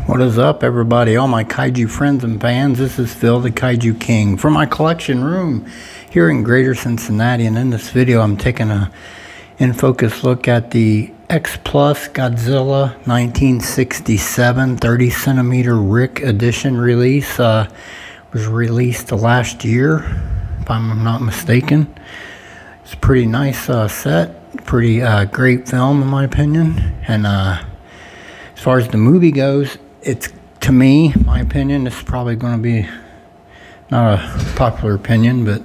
What is up, everybody? All my kaiju friends and fans, this is Phil, the Kaiju King, from my collection room here in Greater Cincinnati. And in this video, I'm taking a in-focus look at the X Plus Godzilla 1967 30 centimeter RIC edition release. Was released last year, if I'm not mistaken. It's a pretty nice set, pretty great film in my opinion. And as far as the movie goes, it's, to me, my opinion, it's probably going to be not a popular opinion, but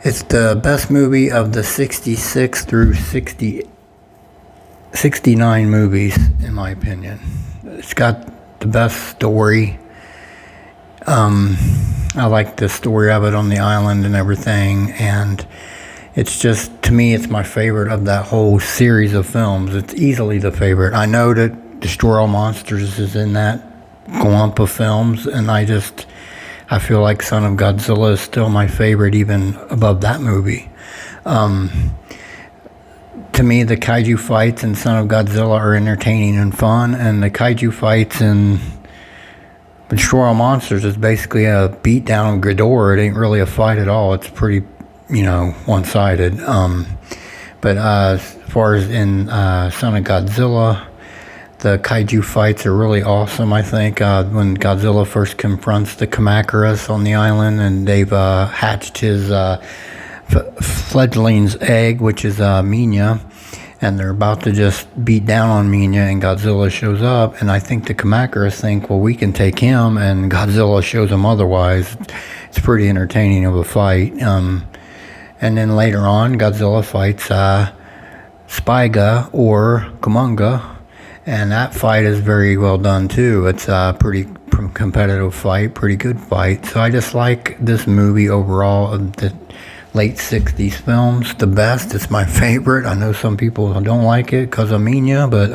it's the best movie of the 66 through 69 movies, in my opinion. It's got the best story. I like the story of it on the island and everything, and it's just, to me, it's my favorite of that whole series of films. It's easily the favorite. I know that Destroy All Monsters is in that clump of films, and I feel like Son of Godzilla is still my favorite, even above that movie. To me, the kaiju fights in Son of Godzilla are entertaining and fun, and the kaiju fights in Destroy All Monsters is basically a beatdown of Ghidorah. It ain't really a fight at all. It's pretty, one-sided. But as far as in Son of Godzilla, the kaiju fights are really awesome, I think. When Godzilla first confronts the Kamacuras on the island, and they've hatched his fledgling's egg, which is Minilla, and they're about to just beat down on Minilla, and Godzilla shows up, and I think the Kamacuras think, well, we can take him, and Godzilla shows them otherwise. It's pretty entertaining of a fight. And then later on, Godzilla fights Spiga or Kumonga, and that fight is very well done too. It's a pretty competitive fight, pretty good fight. So I just like this movie overall of the late 60s films the best. It's my favorite. I know some people don't like it because of Minilla, but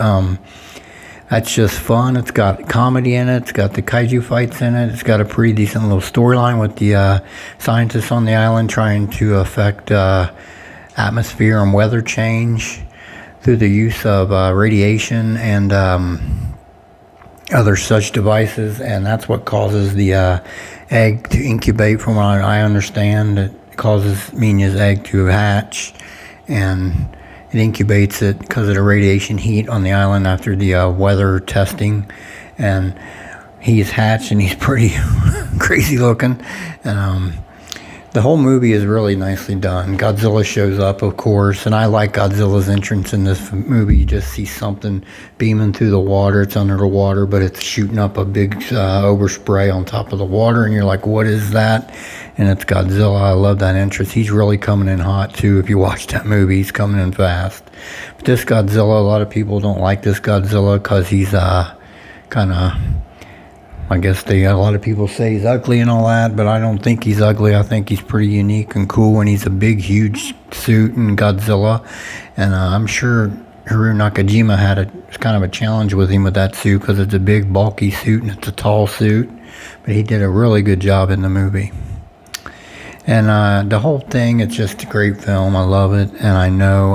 that's just fun. It's got comedy in it. It's got the kaiju fights in it. It's got a pretty decent little storyline with the scientists on the island trying to affect atmosphere and weather change through the use of radiation and other such devices, and that's what causes the egg to incubate. From what I understand, it causes Mina's egg to hatch, and it incubates it because of the radiation heat on the island after the weather testing, and he's hatched, and he's pretty crazy looking, and the whole movie is really nicely done. Godzilla shows up, of course, and I like Godzilla's entrance in this movie. You just see something beaming through the water. It's under the water, but it's shooting up a big overspray on top of the water, and you're like, what is that? And it's Godzilla. I love that entrance. He's really coming in hot, too. If you watch that movie, he's coming in fast. But this Godzilla, a lot of people don't like this Godzilla because he's kind of, I guess a lot of people say he's ugly and all that, but I don't think he's ugly. I think he's pretty unique and cool, and he's a big, huge suit in Godzilla. And I'm sure Haruo Nakajima had kind of a challenge with him with that suit because it's a big, bulky suit and it's a tall suit. But he did a really good job in the movie. And the whole thing, it's just a great film. I love it. And I know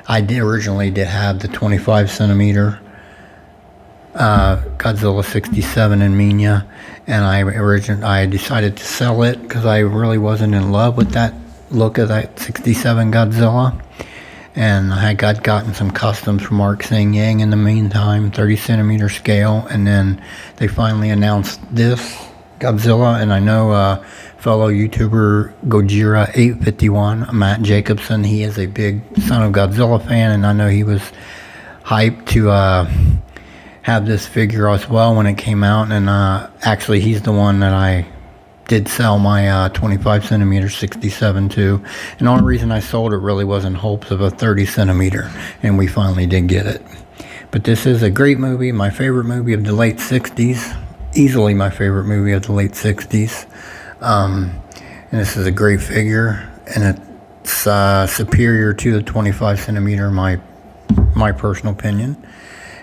I originally did have the 25 centimeter Godzilla 67 in Minilla, and I decided to sell it because I really wasn't in love with that look of that 67 Godzilla, and I had gotten some customs from RIC in the meantime, 30 centimeter scale, and then they finally announced this Godzilla, and I know fellow YouTuber Gojira 851, Matt Jacobson, he is a big Son of Godzilla fan, and I know he was hyped to have this figure as well when it came out, and actually he's the one that I did sell my 25 centimeter 67 to, and the only reason I sold it really was in hopes of a 30 centimeter, and we finally did get it. But this is a great movie, my favorite movie of the late 60s, easily my favorite movie of the late 60s, and this is a great figure, and it's superior to the 25 centimeter, my personal opinion.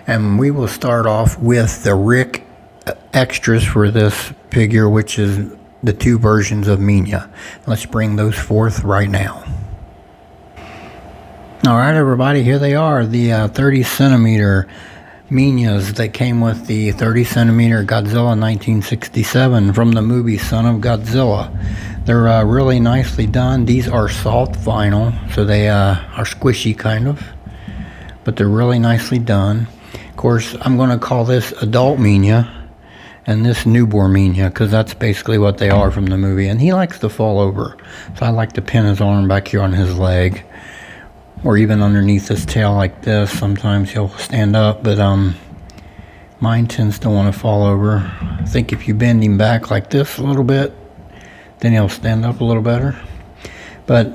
And we will start off with the RIC extras for this figure, which is the two versions of Minilla. Let's bring those forth right now. Alright everybody, here they are, the 30 centimeter Minillas that came with the 30 centimeter Godzilla 1967 from the movie Son of Godzilla. They're really nicely done. These are soft vinyl, so they are squishy kind of, but they're really nicely done. Of course, I'm going to call this adult Minilla and this newborn Minilla, because that's basically what they are from the movie. And he likes to fall over, so I like to pin his arm back here on his leg, or even underneath his tail like this. Sometimes he'll stand up, but mine tends to want to fall over. I think if you bend him back like this a little bit, then he'll stand up a little better. But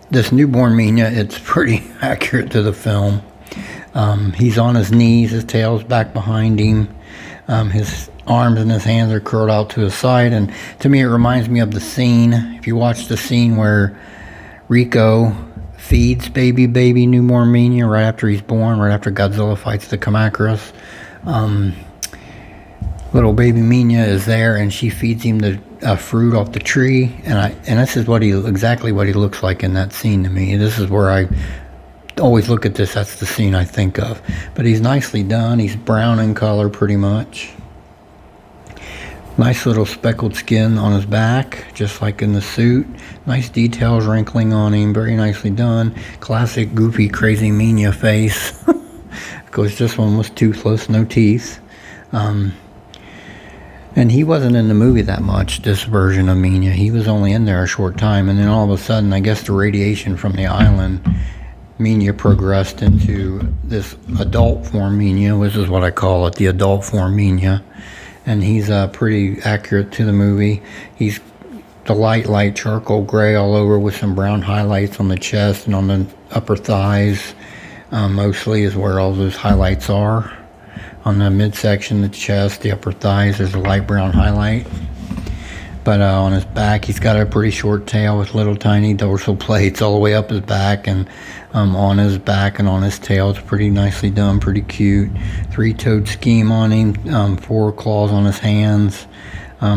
this newborn Minilla, it's pretty accurate to the film. He's on his knees, his tail's back behind him. His arms and his hands are curled out to his side, and to me it reminds me of the scene, if you watch the scene where Rico feeds baby newborn Minilla right after he's born, right after Godzilla fights the Kamacuras. Little baby Minilla is there, and she feeds him the fruit off the tree, and this is exactly what he looks like in that scene to me. This is where I always look at this. That's the scene I think of. But he's nicely done. He's brown in color pretty much. Nice little speckled skin on his back, just like in the suit. Nice details wrinkling on him. Very nicely done. Classic goofy crazy Minilla face. Of course, this one was toothless, no teeth. And he wasn't in the movie that much, this version of Minilla. He was only in there a short time, and then all of a sudden, I guess the radiation from the island, Minilla progressed into this adult form Minilla. This is what I call it, the adult form Minilla. And he's pretty accurate to the movie. He's the light charcoal gray all over with some brown highlights on the chest and on the upper thighs. Mostly is where all those highlights are. On the midsection, the chest, the upper thighs, there's a light brown highlight. But on his back, he's got a pretty short tail with little tiny dorsal plates all the way up his back, and on his back and on his tail. It's pretty nicely done, pretty cute. 3-toed scheme on him, 4 claws on his hands.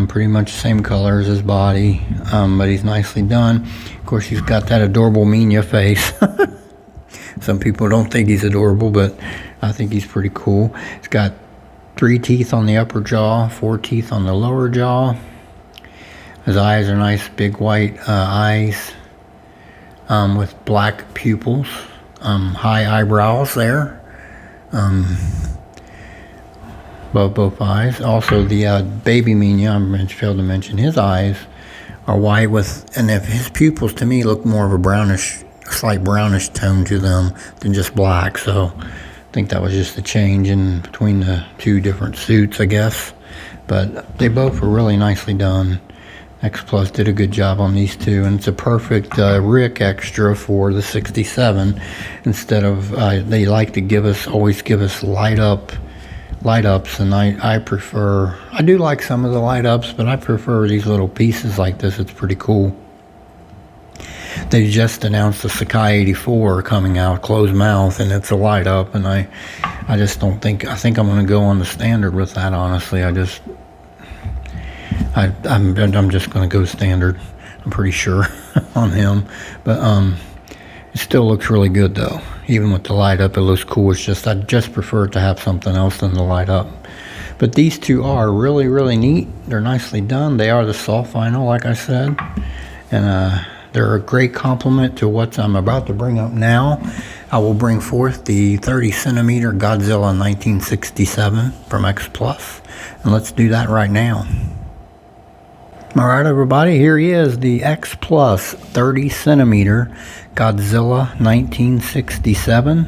Pretty much the same color as his body, but he's nicely done. Of course, he's got that adorable Minilla face. Some people don't think he's adorable, but I think he's pretty cool. He's got 3 teeth on the upper jaw, 4 teeth on the lower jaw. His eyes are nice, big white eyes with black pupils, high eyebrows there, both eyes. Also, the baby Minilla, I failed to mention, his eyes are white and if his pupils to me look more of a slight brownish tone to them than just black. So I think that was just a change in between the 2 different suits, I guess. But they both were really nicely done. X Plus did a good job on these 2, and it's a perfect RIC extra for the 67. Instead of they like to always give us light ups, and I do like some of the light ups, but I prefer these little pieces like this. It's pretty cool. They just announced the Sakai 84 coming out, closed mouth, and it's a light up, and I just don't think, I think I'm going to go on the standard with that, honestly. I'm just going to go standard, I'm pretty sure, on him. But it still looks really good, though. Even with the light up, it looks cool. It's just, I just prefer to have something else than the light up. But these 2 are really, really neat. They're nicely done. They are the soft vinyl, like I said. And they're a great complement to what I'm about to bring up now. I will bring forth the 30 centimeter Godzilla 1967 from X Plus. And let's do that right now. Alright everybody, here he is, the X Plus 30 centimeter Godzilla 1967.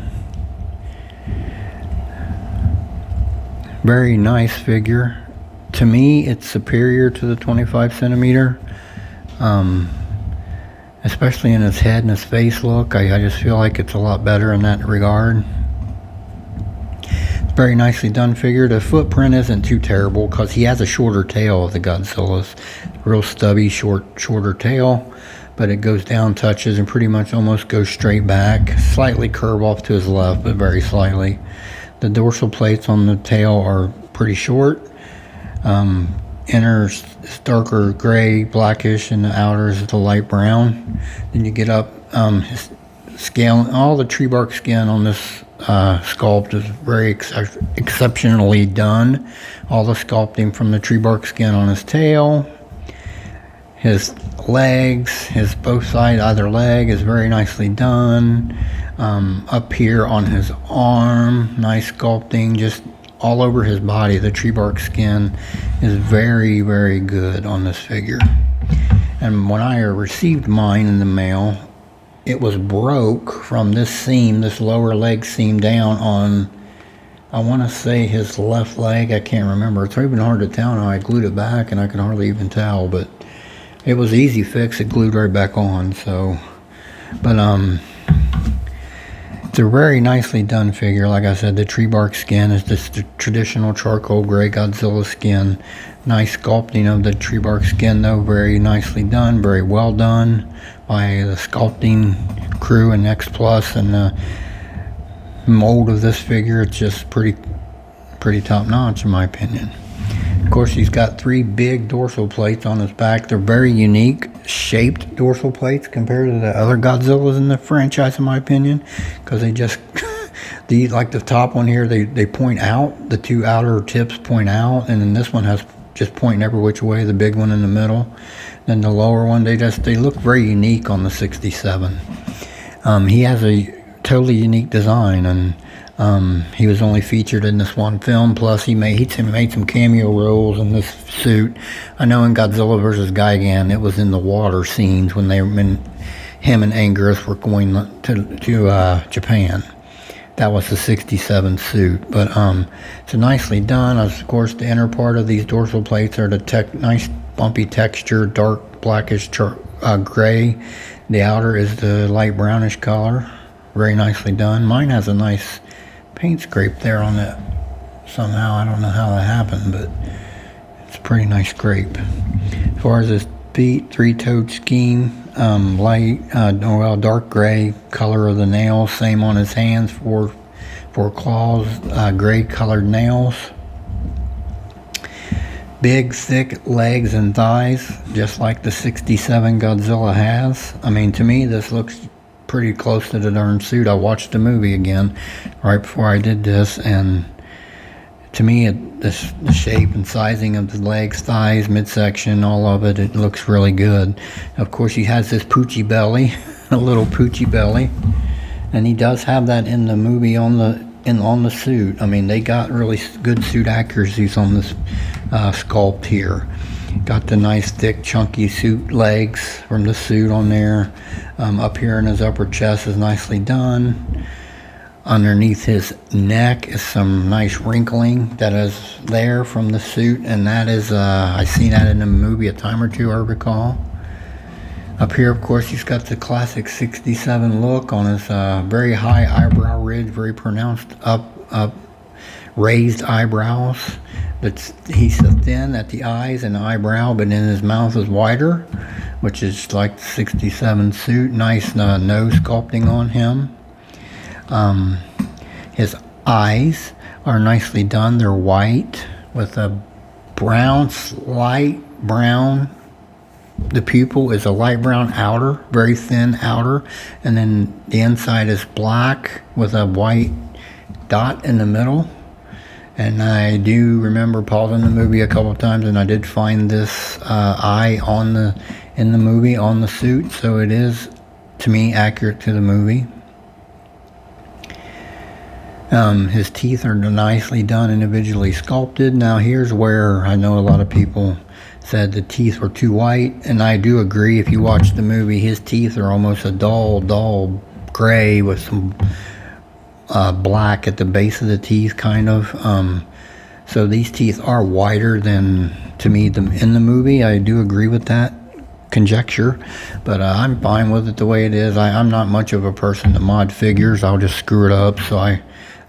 Very nice figure. To me, it's superior to the 25 centimeter. Especially in his head and his face look. I just feel like it's a lot better in that regard. It's very nicely done figure. The footprint isn't too terrible because he has a shorter tail of the Godzillas. Real stubby, shorter tail, but it goes down, touches, and pretty much almost goes straight back. Slightly curve off to his left, but very slightly. The dorsal plates on the tail are pretty short. Inner is darker gray, blackish, and the outer is the light brown. Then you get up his scale, all the tree bark skin on this sculpt is very exceptionally done. All the sculpting from the tree bark skin on his tail, his legs, his both sides, either leg is very nicely done. Up here on his arm, nice sculpting, just all over his body. The tree bark skin is very, very good on this figure. And when I received mine in the mail, it was broke from this seam, this lower leg seam down on, I want to say his left leg. I can't remember. It's even hard to tell now. I glued it back and I can hardly even tell, but it was easy fix. It glued right back on. So, but it's a very nicely done figure. Like I said, the tree bark skin is just the traditional charcoal gray Godzilla skin. Nice sculpting of the tree bark skin though, very nicely done, very well done by the sculpting crew and X Plus, and the mold of this figure, it's just pretty top notch in my opinion. Of course, he's got 3 big dorsal plates on his back. They're very unique shaped dorsal plates compared to the other Godzillas in the franchise, in my opinion, because they just like the top one here, they point out, the 2 outer tips point out, and then this one has just pointing every which way, the big one in the middle. Then the lower one, they look very unique on the 67. He has a totally unique design, and he was only featured in this one film. Plus, he made some cameo roles in this suit. I know in Godzilla vs. Gigan, it was in the water scenes when him and Anguirus were going to Japan. That was the 67 suit, but it's nicely done. Of course, the inner part of these dorsal plates are the nice bumpy texture, dark blackish gray. The outer is the light brownish color, very nicely done. Mine has a nice paint scrape there on it somehow. I don't know how that happened, but it's a pretty nice scrape. As far as his feet, 3-toed scheme. Dark gray color of the nails, same on his hands, four claws, gray colored nails. Big thick legs and thighs, just like the 67 Godzilla has. I mean, to me this looks pretty close to the darn suit. I watched the movie again right before I did this, and to me the shape and sizing of the legs, thighs, midsection, all of it, it looks really good. Of course, he has this poochy belly, a little poochy belly, and he does have that in the movie on the suit. I mean, they got really good suit accuracies on this sculpt here. Got the nice thick chunky suit legs from the suit on there. Up here in his upper chest is nicely done. Underneath his neck is some nice wrinkling that is there from the suit, and that is, I seen that in the movie a time or two, I recall. Up here, of course, he's got the classic 67 look on his very high eyebrow ridge, very pronounced up raised eyebrows. He's so thin at the eyes and the eyebrow, but then his mouth is wider, which is like the 67 suit. Nice nose sculpting on him. His eyes are nicely done. They're white with a brown, light brown. The pupil is a light brown outer, very thin outer, and then the inside is black with a white dot in the middle. And I do remember pausing the movie a couple of times, and I did find this eye in the movie on the suit, so it is, to me, accurate to the movie. His teeth are nicely done, individually sculpted. Now here's where I know a lot of people said the teeth were too white, and I do agree. If you watch the movie, his teeth are almost a dull gray with some black at the base of the teeth, kind of. So these teeth are whiter than, to me, in the movie. I do agree with that conjecture, but I'm fine with it the way it is. I'm not much of a person to mod figures. I'll just screw it up, so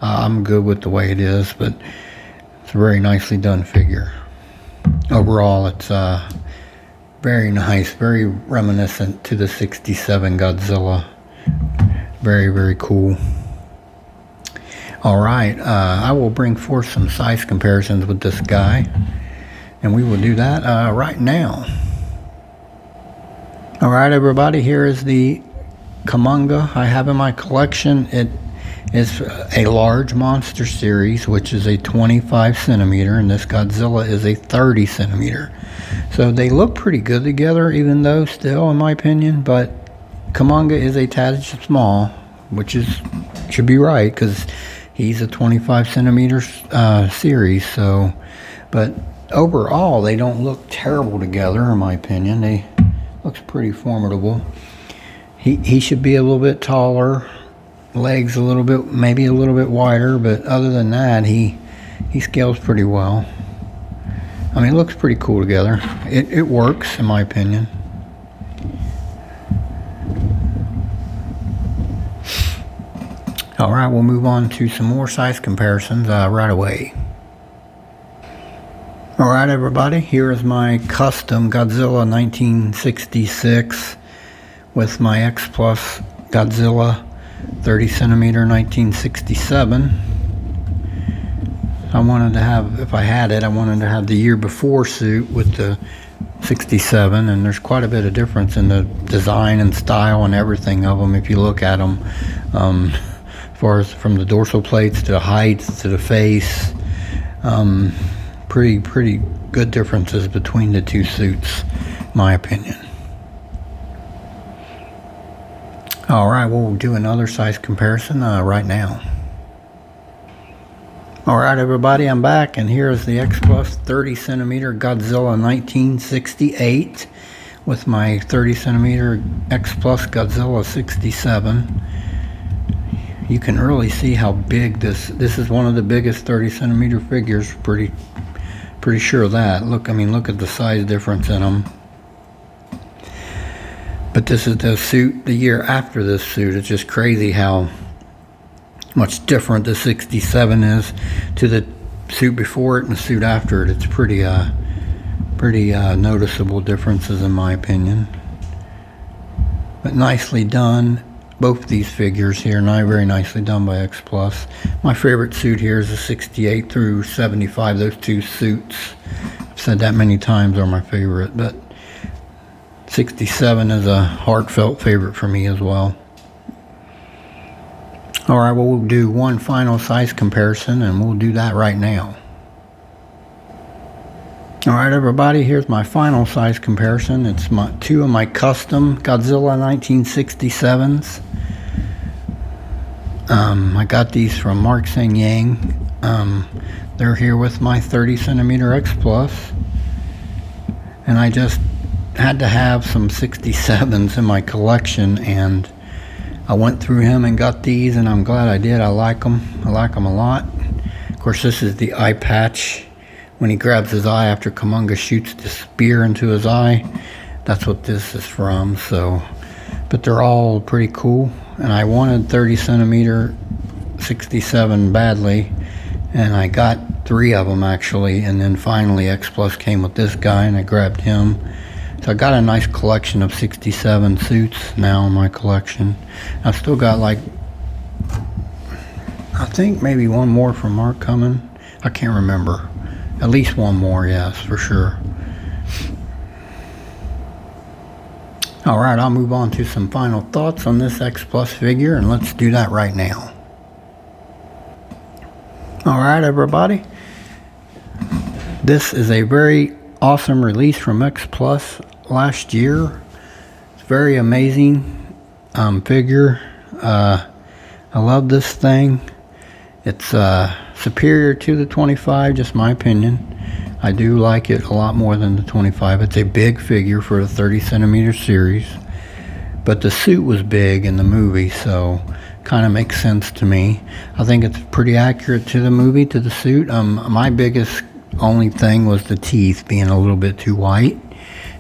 I'm good with the way it is, but it's a very nicely done figure. Overall, it's very nice, very reminiscent to the 67 Godzilla. Very, very cool. Alright, I will bring forth some size comparisons with this guy, and we will do that right now. Alright everybody, here is the Kumonga I have in my collection. It is a large monster series, which is a 25 centimeter, and this Godzilla is a 30 centimeter. So they look pretty good together, even though still, in my opinion, but Kumonga is a tad small, which should be right, because he's a 25 centimeter series. So, but overall, they don't look terrible together, in my opinion. They looks pretty formidable. He should be a little bit taller, legs a little bit, maybe a little bit wider, but other than that, he scales pretty well. I mean, it looks pretty cool together. It works, in my opinion. All right, we'll move on to some more size comparisons right away. All right, everybody, here is my custom Godzilla 1966 with my X Plus Godzilla 30 centimeter 1967. I wanted to have, if I had it, I wanted to have the year before suit with the 67, and there's quite a bit of difference in the design and style and everything of them if you look at them. As far as from the dorsal plates to the heights to the face, pretty good differences between the two suits, in my opinion. All right, we'll do another size comparison right now. All right, everybody, I'm back, and here is the X Plus 30 centimeter Godzilla 1968 with my 30 centimeter X Plus Godzilla 67. You can really see how big this is. One of the biggest 30 centimeter figures. Pretty sure of that. Look, I mean, look at the size difference in them. But this is the suit the year after this suit. It's just crazy how much different the 67 is to the suit before it and the suit after it. It's pretty noticeable differences, in my opinion. But nicely done. Both these figures here, very nicely done by X Plus. My favorite suit here is the 68 through 75. Those two suits, I've said that many times, are my favorite. But 67 is a heartfelt favorite for me as well. All right, well, we'll do one final size comparison, and we'll do that right now. All right, everybody, here's my final size comparison. It's two of my custom Godzilla 1967s. I got these from Mark Sang Yang. They're here with my 30 centimeter X Plus, and I just had to have some 67s in my collection, and I went through him and got these, and I'm glad I did. I like them. I like them a lot. Of course, this is the eye patch. When he grabs his eye after Kumonga shoots the spear into his eye, that's what this is from. So, but they're all pretty cool, and I wanted 30 centimeter 67 badly, and I got 3 of them actually, and then finally X Plus came with this guy, and I grabbed him. So I got a nice collection of 67 suits now in my collection. I've still got, like, I think maybe one more from Mark coming. I can't remember. At least one more, yes, for sure. All right, I'll move on to some final thoughts on this X Plus figure, and let's do that right now. All right, everybody. This is a very awesome release from X Plus last year. It's very amazing figure. I love this thing. It's superior to the 25, just my opinion. I do like it a lot more than the 25. It's a big figure for a 30 centimeter series, but the suit was big in the movie, so kind of makes sense to me. I think it's pretty accurate to the movie, to the suit. My biggest only thing was the teeth being a little bit too white.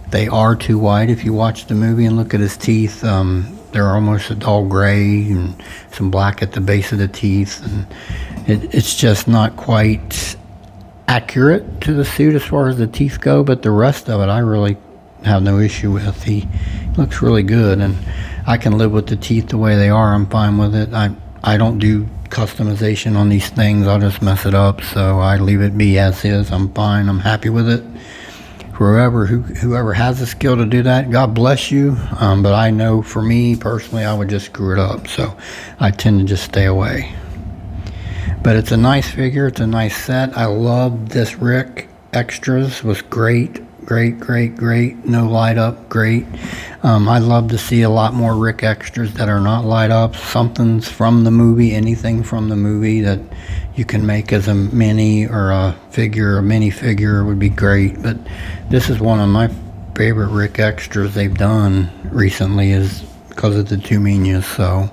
They are too white. If you watch the movie and look at his teeth, they're almost a dull gray and some black at the base of the teeth, and it's just not quite accurate to the suit as far as the teeth go, but the rest of it I really have no issue with. He looks really good, and I can live with the teeth the way they are. I'm fine with it. I don't do customization on these things. I'll just mess it up, so I leave it be as is. I'm fine. I'm happy with it. whoever has the skill to do that, God bless you. But I know for me personally, I would just screw it up. So I tend to just stay away. But it's a nice figure. It's a nice set. I love this RIC extras. Was great. No light up, great. I'd love to see a lot more RIC extras that are not light up. Something's from the movie, anything from the movie that you can make as a mini or a mini figure would be great. But this is one of my favorite RIC extras they've done recently, is because of the two Minillas. So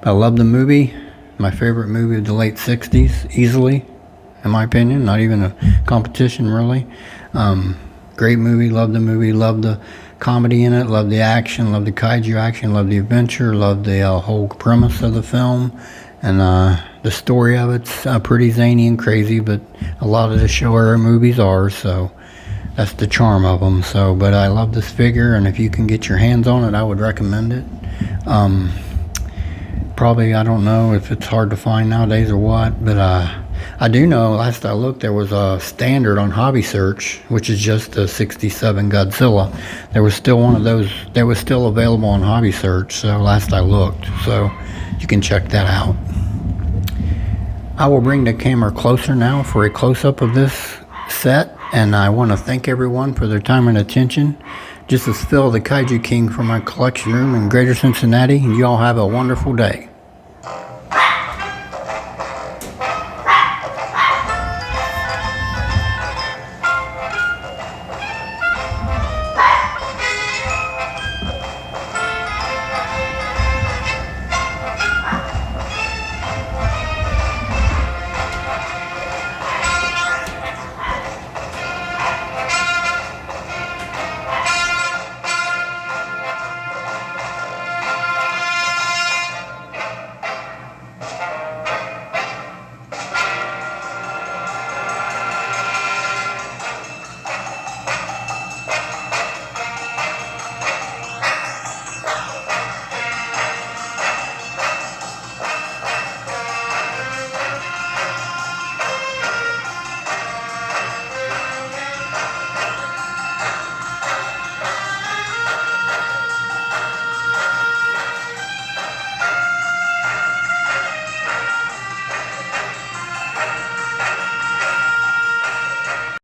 I love the movie. My favorite movie of the late 60s, easily, in my opinion. Not even a competition, really. Great movie, love the movie, love the comedy in it, love the action, love the kaiju action, love the adventure, love the whole premise of the film, and the story of it's pretty zany and crazy, but a lot of the Showa movies are, so that's the charm of them. So, but I love this figure, and if you can get your hands on it, I would recommend it. Probably, I don't know if it's hard to find nowadays or what, but I do know, last I looked, there was a standard on Hobby Search, which is just a 67 Godzilla. There was still one of those that was still available on Hobby Search, so last I looked, so you can check that out. I will bring the camera closer now for a close-up of this set, and I want to thank everyone for their time and attention. This is Phil, the Kaiju King, from my collection room in Greater Cincinnati, and you all have a wonderful day.